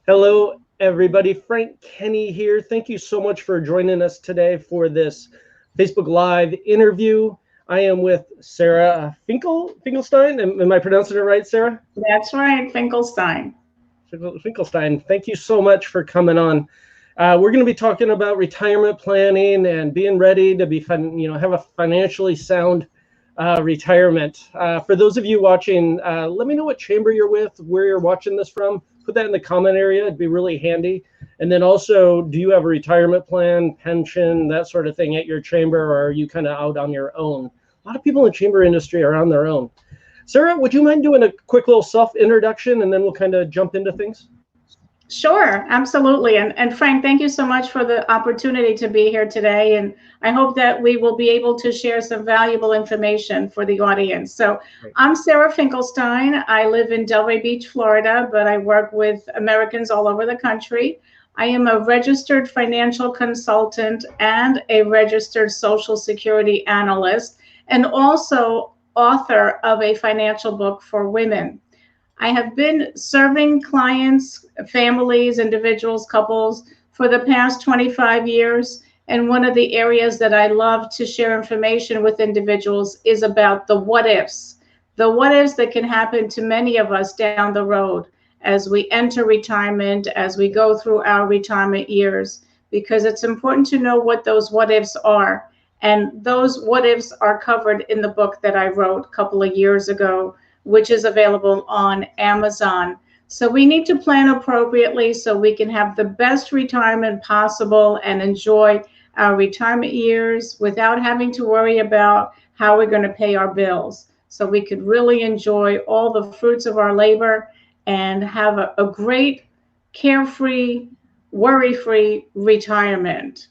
Hello, everybody. Frank Kenny here. Thank you so much for joining us today for this Facebook Live interview. I am with Sarah Finkelstein. Am I pronouncing it right, Sarah? That's right, Finkelstein. Finkelstein. Thank you so much for coming on. We're going to be talking about retirement planning and being ready to be, have a financially sound retirement. For those of you watching, let me know what chamber you're with, where you're watching this from. Put that in the comment area. It'd be really handy. And then also, do you have a retirement plan, pension, that sort of thing at your chamber, or are you kind of out on your own? A lot of people in the chamber industry are on their own. Sarah, would you mind doing a quick little self-introduction, and then we'll kind of jump into things? Sure, absolutely. And Frank, thank you so much for the opportunity to be here today. And I hope that we will be able to share some valuable information for the audience. So I'm Sarah Finkelstein. I live in Delray Beach, Florida, but I work with Americans all over the country. I am a registered financial consultant and a registered Social Security analyst, and also author of a financial book for women. I have been serving clients, families, individuals, couples for the past 25 years. And one of the areas that I love to share information with individuals is about the what ifs that can happen to many of us down the road as we enter retirement, as we go through our retirement years, because it's important to know what those what ifs are. And those what ifs are covered in the book that I wrote a couple of years ago, which is available on Amazon. So we need to plan appropriately so we can have the best retirement possible and enjoy our retirement years without having to worry about how we're going to pay our bills. So we could really enjoy all the fruits of our labor and have a great, carefree, worry-free retirement.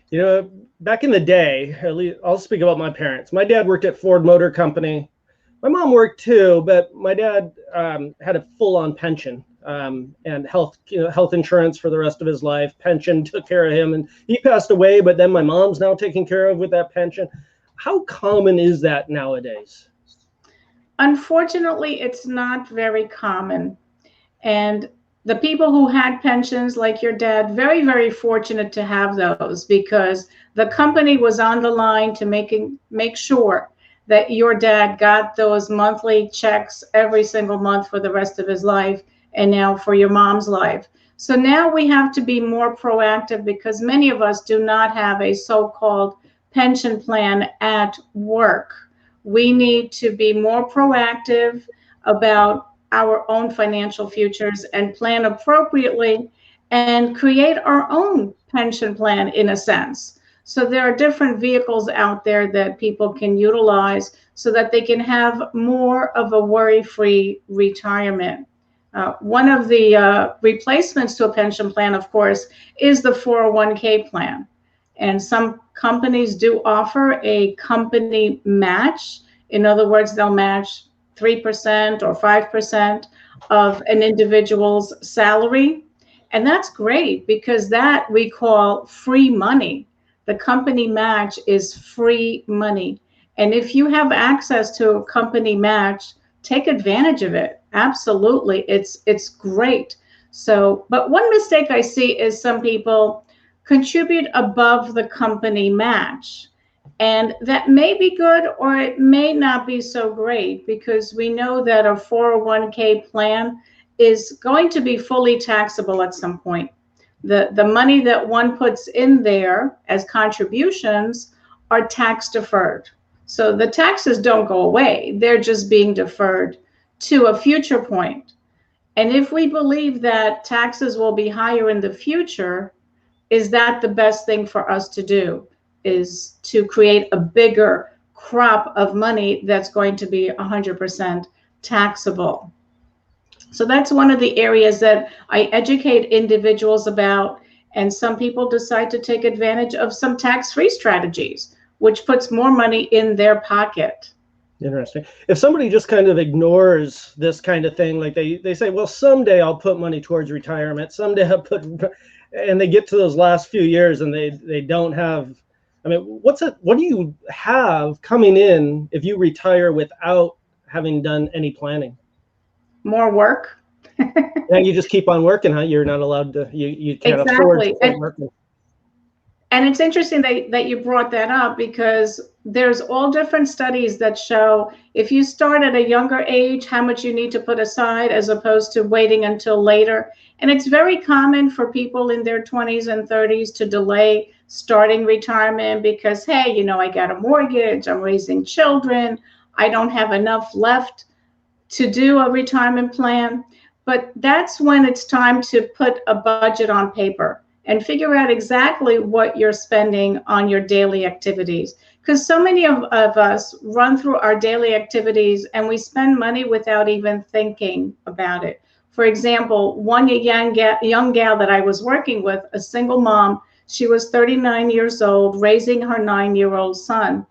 You know, back in the day, at least I'll speak about my parents. My dad worked at Ford Motor Company. My mom worked too, but my dad had a full-on pension and health insurance for the rest of his life. Pension took care of him, and he passed away. But then my mom's now taken care of with that pension. How common is that nowadays? Unfortunately, it's not very common. And the people who had pensions, like your dad, very, very fortunate to have those because the company was on the line to make sure that your dad got those monthly checks every single month for the rest of his life, and now for your mom's life. So now we have to be more proactive because many of us do not have a so-called pension plan at work. We need to be more proactive about our own financial futures and plan appropriately and create our own pension plan in a sense. So there are different vehicles out there that people can utilize so that they can have more of a worry-free retirement. One of the replacements to a pension plan, of course, is the 401k plan. And some companies do offer a company match. In other words, they'll match 3% or 5% of an individual's salary. And that's great because that we call free money. The company match is free money. And if you have access to a company match, take advantage of it. Absolutely. It's great. So, but one mistake I see is some people contribute above the company match. And that may be good or it may not be so great because we know that a 401k plan is going to be fully taxable at some point. The money that one puts in there as contributions are tax deferred. So the taxes don't go away. They're just being deferred to a future point. And if we believe that taxes will be higher in the future, is that the best thing for us to do? Is to create a bigger crop of money that's going to be 100% taxable. So that's one of the areas that I educate individuals about. And some people decide to take advantage of some tax-free strategies, which puts more money in their pocket. Interesting. If somebody just kind of ignores this kind of thing, like they say, well, someday I'll put money towards retirement, someday I'll put, and they get to those last few years and they don't have, I mean, what do you have coming in if you retire without having done any planning? More work. Yeah, you just keep on working, huh? You're not allowed to, you can't afford to Exactly. quit working. And it's interesting that you brought that up, because there's all different studies that show if you start at a younger age, how much you need to put aside as opposed to waiting until later. And it's very common for people in their 20s and 30s to delay starting retirement because, hey, I got a mortgage, I'm raising children, I don't have enough left to do a retirement plan. But that's when it's time to put a budget on paper and figure out exactly what you're spending on your daily activities. Because so many of us run through our daily activities and we spend money without even thinking about it. For example, one young gal that I was working with, a single mom, she was 39 years old, raising her 9-year-old son.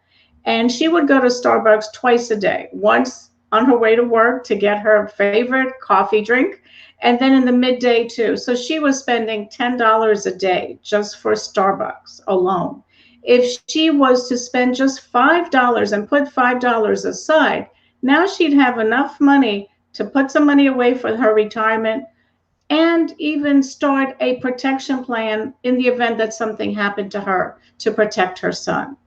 And she would go to Starbucks twice a day, once on her way to work to get her favorite coffee drink, and then in the midday too. So she was spending $10 a day just for Starbucks alone. If she was to spend just $5 and put $5 aside, now she'd have enough money to put some money away for her retirement and even start a protection plan in the event that something happened to her to protect her son.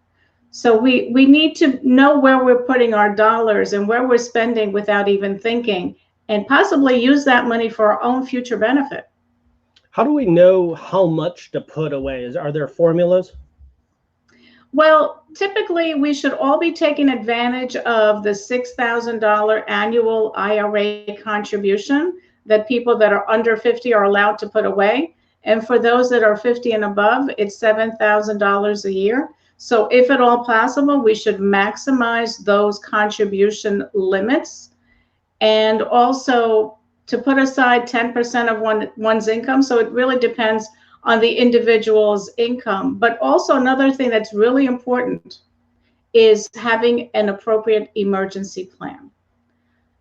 So we need to know where we're putting our dollars and where we're spending without even thinking, and possibly use that money for our own future benefit. How do we know how much to put away? Are there formulas? Well, typically we should all be taking advantage of the $6,000 annual IRA contribution that people that are under 50 are allowed to put away. And for those that are 50 and above, it's $7,000 a year. So if at all possible, we should maximize those contribution limits, and also to put aside 10% of one's income. So it really depends on the individual's income. But also another thing that's really important is having an appropriate emergency plan,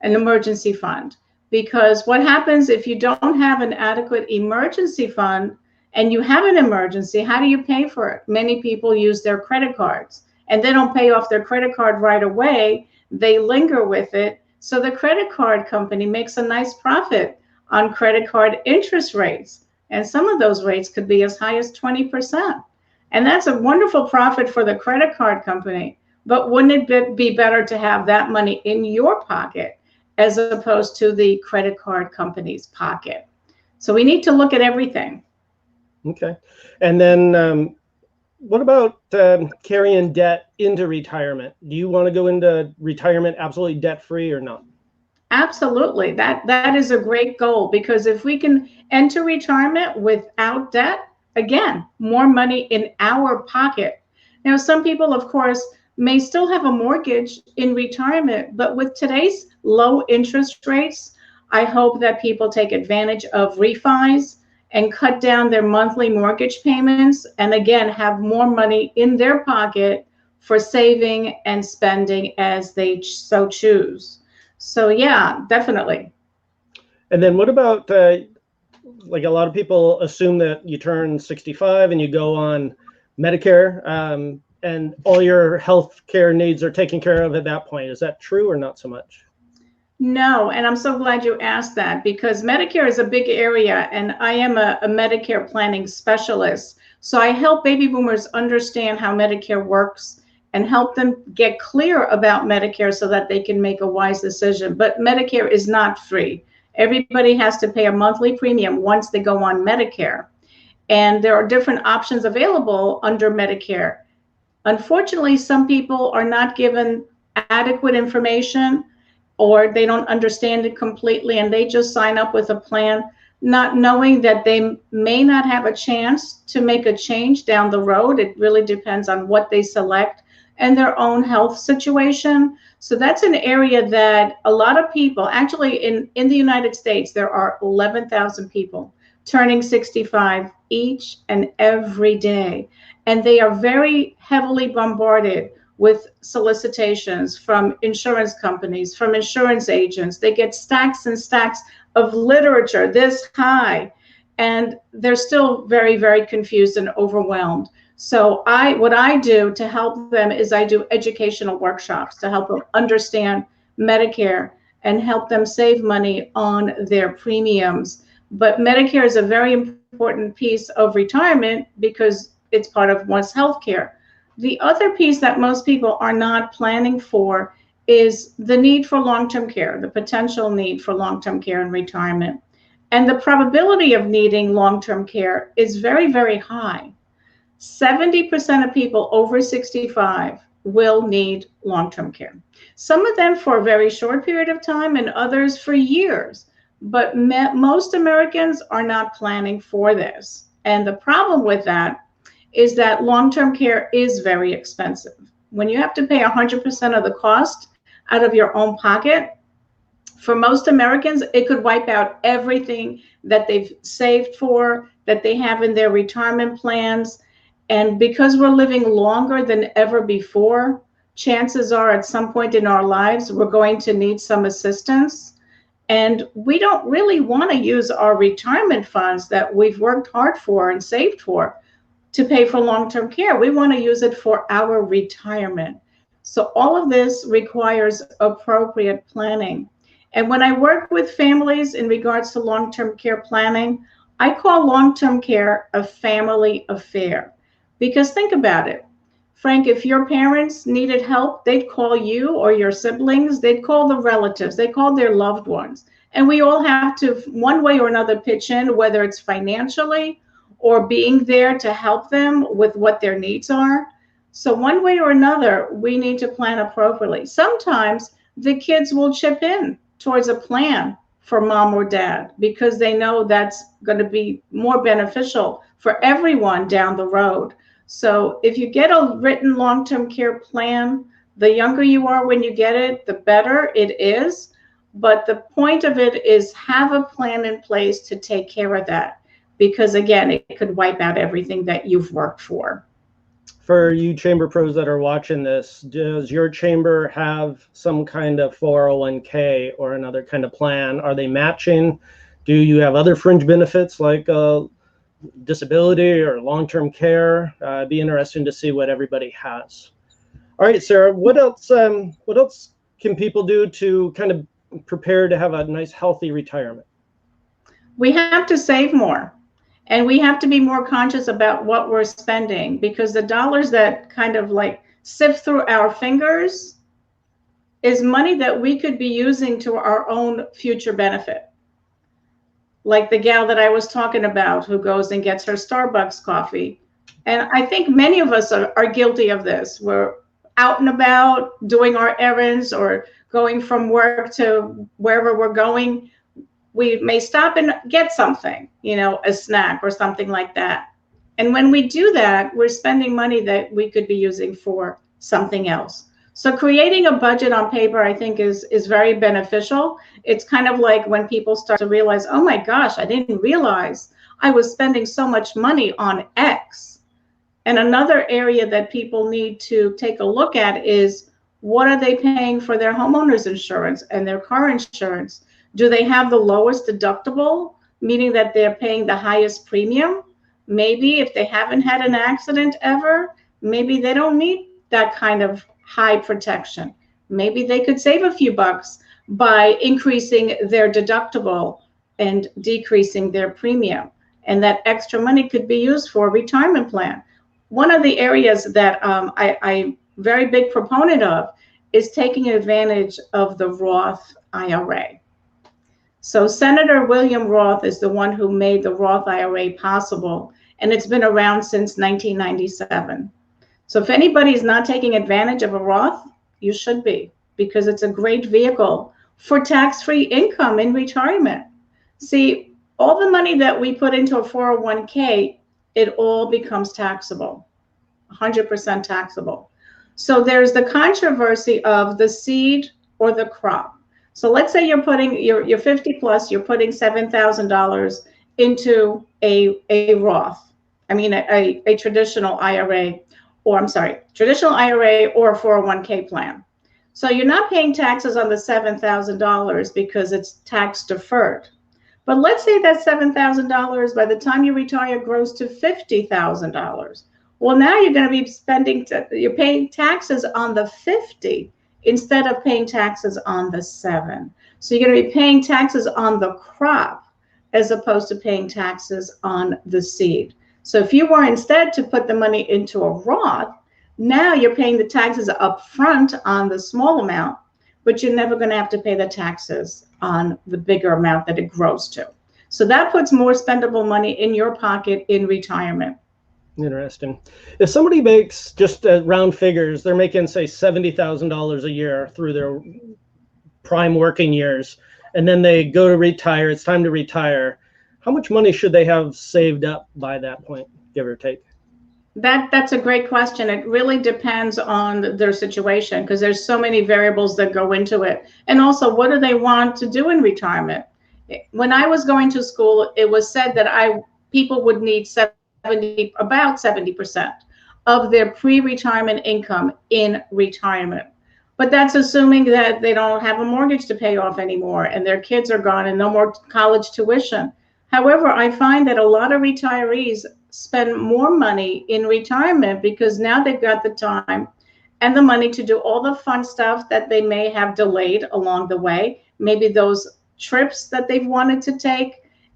an emergency fund. Because what happens if you don't have an adequate emergency fund and you have an emergency, how do you pay for it? Many people use their credit cards and they don't pay off their credit card right away. They linger with it. So the credit card company makes a nice profit on credit card interest rates. And some of those rates could be as high as 20%. And that's a wonderful profit for the credit card company. But wouldn't it be better to have that money in your pocket as opposed to the credit card company's pocket? So we need to look at everything. Okay. And then what about carrying debt into retirement? Do you want to go into retirement absolutely debt-free or not? Absolutely. That is a great goal, because if we can enter retirement without debt, again, more money in our pocket. Now, some people, of course, may still have a mortgage in retirement, but with today's low interest rates, I hope that people take advantage of refis and cut down their monthly mortgage payments, and again, have more money in their pocket for saving and spending as they so choose. So yeah, definitely. And then what about like a lot of people assume that you turn 65 and you go on Medicare and all your health care needs are taken care of at that point. Is that true or not so much? No, and I'm so glad you asked that, because Medicare is a big area and I am a Medicare planning specialist. So I help baby boomers understand how Medicare works and help them get clear about Medicare so that they can make a wise decision. But Medicare is not free. Everybody has to pay a monthly premium once they go on Medicare. And there are different options available under Medicare. Unfortunately, some people are not given adequate information, or they don't understand it completely and they just sign up with a plan not knowing that they may not have a chance to make a change down the road. It really depends on what they select and their own health situation. So that's an area that a lot of people, actually in the United States, there are 11,000 people turning 65 each and every day. And they are very heavily bombarded with solicitations from insurance companies, from insurance agents. They get stacks and stacks of literature this high, and they're still very, very confused and overwhelmed. So what I do to help them is I do educational workshops to help them understand Medicare and help them save money on their premiums. But Medicare is a very important piece of retirement because it's part of one's health care. The other piece that most people are not planning for is the need for long-term care, the potential need for long-term care in retirement. And the probability of needing long-term care is very, very high. 70% of people over 65 will need long-term care. Some of them for a very short period of time and others for years. But most Americans are not planning for this. And the problem with that is that long-term care is very expensive. When you have to pay 100% of the cost out of your own pocket, for most Americans, it could wipe out everything that they've saved for, that they have in their retirement plans. And because we're living longer than ever before, chances are at some point in our lives, we're going to need some assistance. And we don't really want to use our retirement funds that we've worked hard for and saved for to pay for long-term care. We want to use it for our retirement. So all of this requires appropriate planning. And when I work with families in regards to long-term care planning, I call long-term care a family affair. Because think about it, Frank, if your parents needed help, they'd call you or your siblings, they'd call the relatives, they call their loved ones. And we all have to, one way or another, pitch in, whether it's financially or being there to help them with what their needs are. So one way or another, we need to plan appropriately. Sometimes the kids will chip in towards a plan for mom or dad because they know that's going to be more beneficial for everyone down the road. So if you get a written long-term care plan, the younger you are when you get it, the better it is. But the point of it is have a plan in place to take care of that. Because again, it could wipe out everything that you've worked for. For you chamber pros that are watching this, does your chamber have some kind of 401k or another kind of plan? Are they matching? Do you have other fringe benefits like disability or long-term care? Be interesting to see what everybody has. All right, Sarah, what else can people do to kind of prepare to have a nice, healthy retirement? We have to save more. And we have to be more conscious about what we're spending, because the dollars that kind of like sift through our fingers is money that we could be using to our own future benefit. Like the gal that I was talking about who goes and gets her Starbucks coffee. And I think many of us are guilty of this. We're out and about doing our errands or going from work to wherever we're going. We may stop and get something, a snack or something like that. And when we do that, we're spending money that we could be using for something else. So creating a budget on paper, I think, is very beneficial. It's kind of like when people start to realize, oh my gosh, I didn't realize I was spending so much money on X. And another area that people need to take a look at is, what are they paying for their homeowners insurance and their car insurance? Do they have the lowest deductible, meaning that they're paying the highest premium? Maybe if they haven't had an accident ever, maybe they don't need that kind of high protection. Maybe they could save a few bucks by increasing their deductible and decreasing their premium. And that extra money could be used for a retirement plan. One of the areas that I'm very big proponent of is taking advantage of the Roth IRA. So Senator William Roth is the one who made the Roth IRA possible, and it's been around since 1997. So if anybody's not taking advantage of a Roth, you should be, because it's a great vehicle for tax-free income in retirement. See, all the money that we put into a 401k, it all becomes taxable, 100% taxable. So there's the controversy of the seed or the crop. So let's say you're putting, you're 50 plus, you're putting $7,000 into a Roth. I mean, a traditional IRA, traditional IRA or a 401k plan. So you're not paying taxes on the $7,000 because it's tax deferred. But let's say that $7,000 by the time you retire grows to $50,000. Well, now you're going to be you're paying taxes on the 50 instead of paying taxes on the 7. So you're going to be paying taxes on the crop as opposed to paying taxes on the seed. So if you were instead to put the money into a Roth, now you're paying the taxes up front on the small amount, but you're never going to have to pay the taxes on the bigger amount that it grows to. So that puts more spendable money in your pocket in retirement. Interesting. If somebody makes just round figures, they're making, say, $70,000 a year through their prime working years, and then they go to retire, it's time to retire. How much money should they have saved up by that point, give or take? That's a great question. It really depends on their situation because there's so many variables that go into it. And also, what do they want to do in retirement? When I was going to school, it was said that people would need about 70% of their pre-retirement income in retirement. But that's assuming that they don't have a mortgage to pay off anymore and their kids are gone and no more college tuition. However, I find that a lot of retirees spend more money in retirement because now they've got the time and the money to do all the fun stuff that they may have delayed along the way. Maybe those trips that they've wanted to take.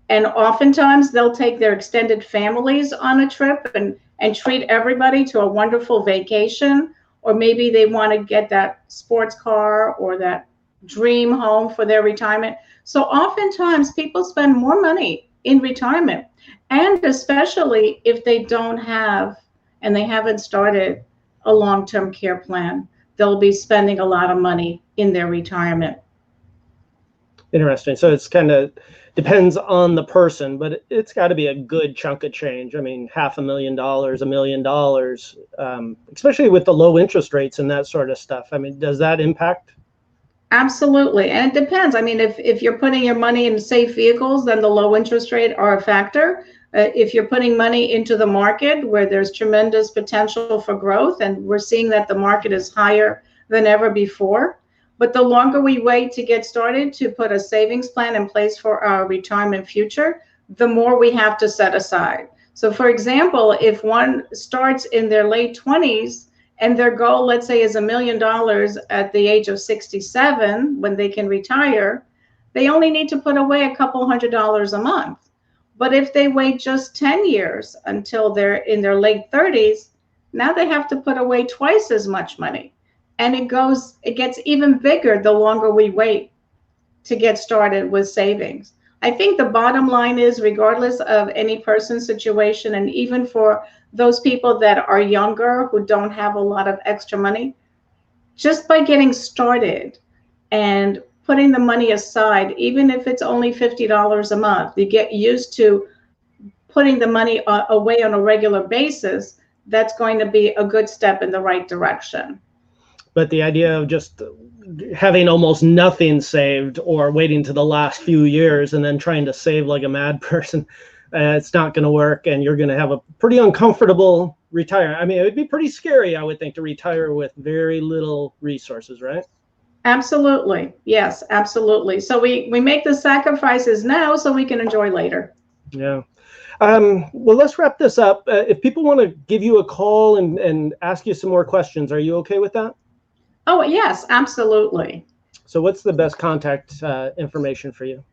And oftentimes they'll take their extended families on a trip and treat everybody to a wonderful vacation. Or maybe they want to get that sports car or that dream home for their retirement. So oftentimes people spend more money in retirement, and especially if they don't have and they haven't started a long-term care plan, they'll be spending a lot of money in their retirement. Interesting. So it's kind of depends on the person, but it's got to be a good chunk of change. I mean, $500,000, $1 million, especially with the low interest rates and that sort of stuff. I mean, does that impact? Absolutely. And it depends. I mean, if you're putting your money in safe vehicles, then the low interest rate are a factor. If you're putting money into the market where there's tremendous potential for growth, and we're seeing that the market is higher than ever before. But the longer we wait to get started to put a savings plan in place for our retirement future, the more we have to set aside. So for example, if one starts in their late 20s and their goal, let's say, is $1 million at the age of 67 when they can retire, they only need to put away a couple $100 a month. But if they wait just 10 years until they're in their late 30s, now they have to put away twice as much money. And it gets even bigger the longer we wait to get started with savings. I think the bottom line is, regardless of any person's situation, and even for those people that are younger who don't have a lot of extra money, just by getting started and putting the money aside, even if it's only $50 a month, you get used to putting the money away on a regular basis, that's going to be a good step in the right direction. But the idea of just having almost nothing saved or waiting to the last few years and then trying to save like a mad person, it's not going to work. And you're going to have a pretty uncomfortable retire. I mean, it would be pretty scary, I would think, to retire with very little resources, right? Absolutely. Yes, absolutely. So we make the sacrifices now so we can enjoy later. Yeah. Well, let's wrap this up. If people want to give you a call and ask you some more questions, are you okay with that? Oh, yes, absolutely. So what's the best contact information for you?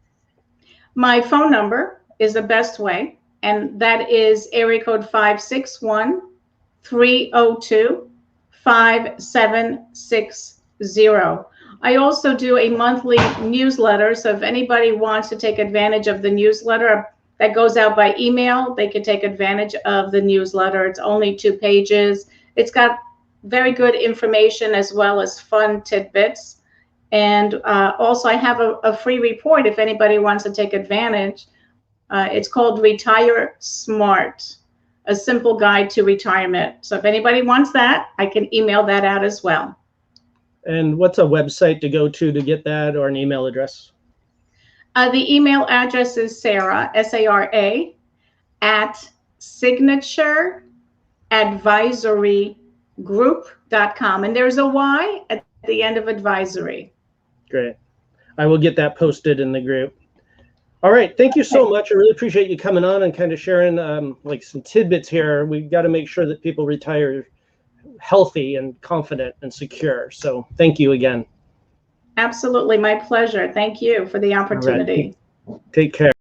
My phone number is the best way, and that is area code 561-302-5760. I also do a monthly newsletter, so if anybody wants to take advantage of the newsletter that goes out by email, they can take advantage of the newsletter. It's only 2 pages. It's got very good information as well as fun tidbits. And also I have a free report if anybody wants to take advantage. It's called Retire Smart, a simple guide to retirement. So if anybody wants that, I can email that out as well. And what's a website to go to get that, or an email address? The email address is Sarah, S-A-R-A, at signatureadvisorygroup.com. And there's a Y at the end of advisory. Great. I will get that posted in the group. All right. Thank you so much. I really appreciate you coming on and kind of sharing like some tidbits here. We've got to make sure that people retire healthy and confident and secure. So thank you again. Absolutely, my pleasure. Thank you for the opportunity. All right. Take care.